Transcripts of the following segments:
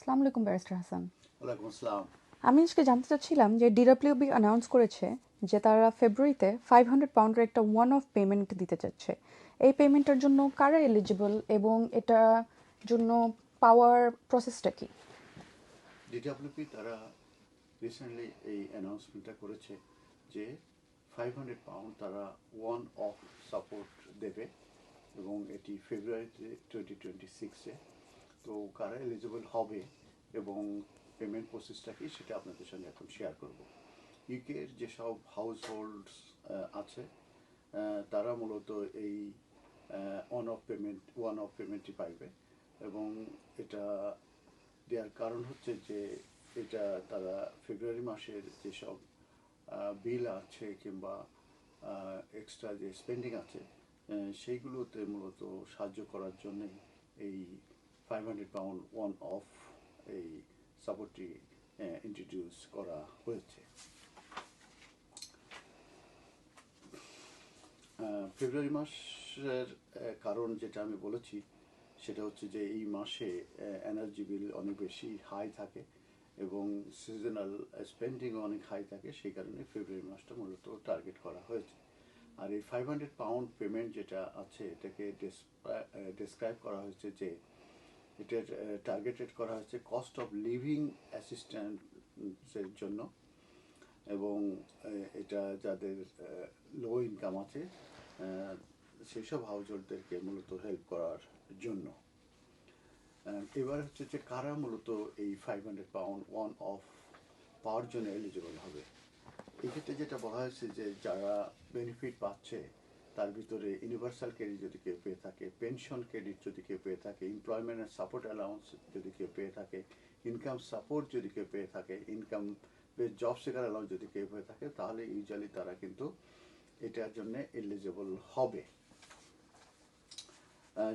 আসসালামু আলাইকুম ব্যারিস্টার হাসান। ওয়ালাইকুম আসসালাম। আমি আজকে জানতে চাচ্ছিলাম যে ডিডব্লিউবি অ্যানাউন্স করেছে যে তারা ফেব্রুয়ারিতে £500 একটা ওয়ান অফ পেমেন্ট দিতে চাচ্ছে। এই পেমেন্টের জন্য কারা এলিজিবল এবং এটার জন্য পাওয়ার প্রসেসটা কি? ডিডব্লিউপি তারা রিসেন্টলি এই অ্যানাউন্সমেন্টটা করেছে যে £500 তারা ওয়ান অফ সাপোর্ট দেবে এবং এটি ফেব্রুয়ারিতে 2026-এ। তো কারা এলিজিবল হবে এবং পেমেন্ট প্রসেসটা কি সেটা আপনাদের সঙ্গে এখন শেয়ার করব। ইউকের যেসব হাউস হোল্ডস আছে তারা মূলত এই ওয়ান অফ পেমেন্টটি পাইবে এবং এটা দেওয়ার কারণ হচ্ছে যে এটা তারা ফেব্রুয়ারি মাসের যেসব বিল আছে কিংবা এক্সট্রা যে স্পেন্ডিং আছে সেইগুলোতে মূলত সাহায্য করার জন্যই এই £500 ওয়ান অফ এই সাপোর্টটি ইন্ট্রোডিউস করা হয়েছে। ফেব্রুয়ারি মাসের কারণ যেটা আমি বলেছি সেটা হচ্ছে যে এই মাসে এনার্জি বিল অনেক বেশি হাই থাকে এবং সিজনাল স্পেন্ডিংও অনেক হাই থাকে, সেই কারণে ফেব্রুয়ারি মাসটা মূলত টার্গেট করা হয়েছে। আর এই £500 পেমেন্ট যেটা আছে এটাকে ডেসক্রাইব করা হয়েছে যে এটার টার্গেটেড করা হয়েছে কস্ট অফ লিভিং অ্যাসিস্ট্যান্সের জন্য এবং এটা যাদের লো ইনকাম আছে সেই সব হাউসহোল্ডদেরকে মূলত হেল্প করার জন্য। এবার হচ্ছে যে কারা মূলত এই £500 ওয়ান অফ পাওয়ার জন্য এলিজিবল হবে। এক্ষেত্রে যেটা বলা হয়েছে যে যারা বেনিফিট পাচ্ছে তার ভিতরে ইউনিভার্সাল ক্রেডিট যদি কেউ পেয়ে থাকে, পেনশন ক্রেডিট যদি কেউ পেয়ে থাকে, এমপ্লয়মেন্ট অ্যান্ড সাপোর্ট অ্যালাউন্স যদি কেউ পেয়ে থাকে, ইনকাম সাপোর্ট যদি কেউ পেয়ে থাকে, income base job seeker allowance যদি কেউ পেয়ে থাকে, তাহলে ইউজুয়ালি তারা কিন্তু এটার জন্য এলিজিবল হবে।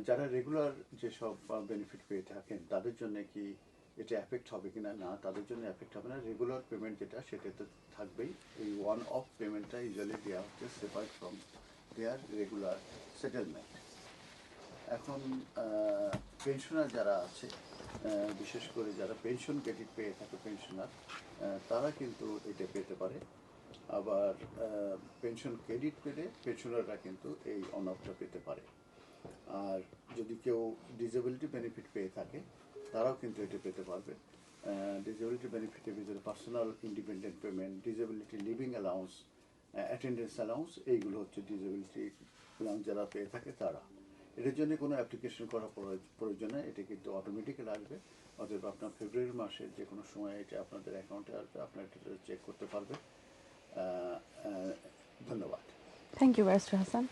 যারা রেগুলার যেসব বেনিফিট পেয়ে থাকেন তাদের জন্য কি এটা এফেক্ট হবে কিনা? না, তাদের জন্য এফেক্ট হবে না। রেগুলার পেমেন্ট যেটা সেটাতে থাকবেই। এই ওয়ান অফ পেমেন্টটা ইউজুয়ালি দেওয়া হচ্ছে separate from their regular settlement. এখন পেনশনার যারা আছে, বিশেষ করে যারা পেনশন ক্রেডিট পেয়ে থাকে পেনশনার, তারা কিন্তু এটা পেতে পারে। আবার পেনশন ক্রেডিট পেলে পেনশনাররা কিন্তু এই ওয়ান অফটা পেতে পারে। আর যদি কেউ ডিসেবিলিটি বেনিফিট পেয়ে থাকে তারাও কিন্তু এটা পেতে পারবে। ডিসেবিলিটি বেনিফিটের ভিতরে personal independent payment, disability living allowance, attendance allowance, এইগুলো হচ্ছে ডিসেবিলিটি অ্যালাউন্স যারা পেয়ে থাকে তারা। এটার জন্য কোনো অ্যাপ্লিকেশন করা প্রয়োজন নেই, এটা কিন্তু অটোমেটিক্যালি আসবে। অতএব আপনার ফেব্রুয়ারি মাসের যে কোনো সময় এটা আপনাদের অ্যাকাউন্টে আসবে, আপনার এটা চেক করতে পারবে। ধন্যবাদ। Thank you barrister Hasan.